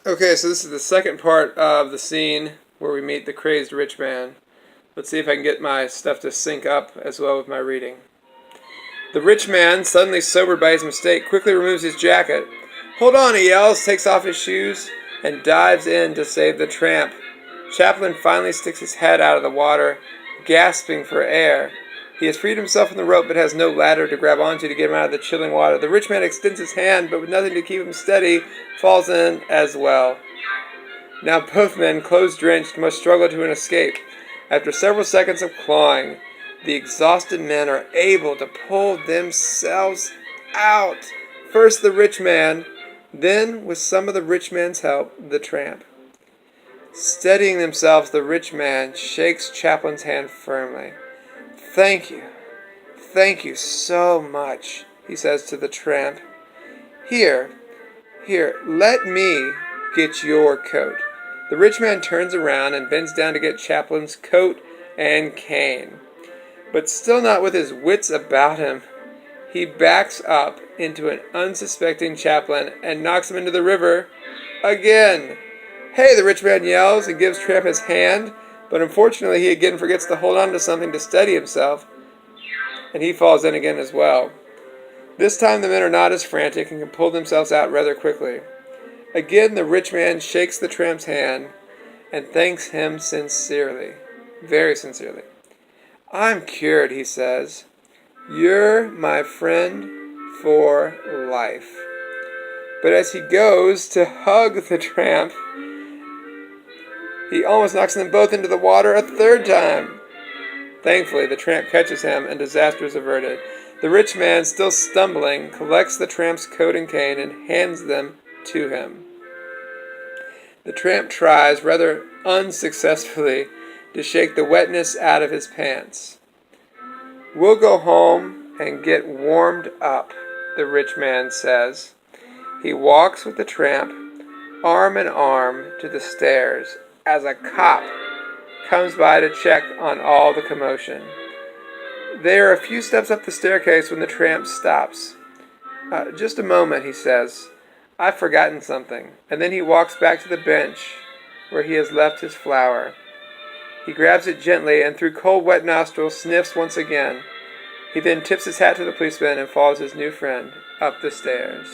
Okay, so this is the second part of the scene where we meet the crazed rich man. Let's see if I can get my stuff to sync up as well with my reading. The rich man, suddenly sobered by his mistake, quickly removes his jacket. Hold on, he yells, takes off his shoes, and dives in to save the tramp. Chaplin finally sticks his head out of the water, gasping for air. He has freed himself from the rope but has no ladder to grab onto to get him out of the chilling water. The rich man extends his hand, but with nothing to keep him steady, falls in as well. Now both men, clothes drenched, must struggle to an escape. After several seconds of clawing, the exhausted men are able to pull themselves out. First the rich man, then, with some of the rich man's help, the tramp. Steadying themselves, the rich man shakes Chaplin's hand firmly. Thank you. Thank you so much, he says to the tramp. Here, let me get your coat. The rich man turns around and bends down to get Chaplin's coat and cane. But still not with his wits about him, he backs up into an unsuspecting Chaplin and knocks him into the river again. Hey, the rich man yells and gives Tramp his hand, but unfortunately he again forgets to hold on to something to steady himself, and he falls in again as well. This time the men are not as frantic and can pull themselves out rather quickly. Again the rich man shakes the tramp's hand and thanks him sincerely, very sincerely. I'm cured, he says. You're my friend for life. But as he goes to hug the tramp, he almost knocks them both into the water a third time. Thankfully, the tramp catches him and disaster is averted. The rich man, still stumbling, collects the tramp's coat and cane and hands them to him. The tramp tries, rather unsuccessfully, to shake the wetness out of his pants. We'll go home and get warmed up, the rich man says. He walks with the tramp, arm in arm, to the stairs as a cop comes by to check on all the commotion. They are a few steps up the staircase when the tramp stops. Just a moment, he says. I've forgotten something. And then he walks back to the bench where he has left his flower. He grabs it gently and through cold, wet nostrils sniffs once again. He then tips his hat to the policeman and follows his new friend up the stairs.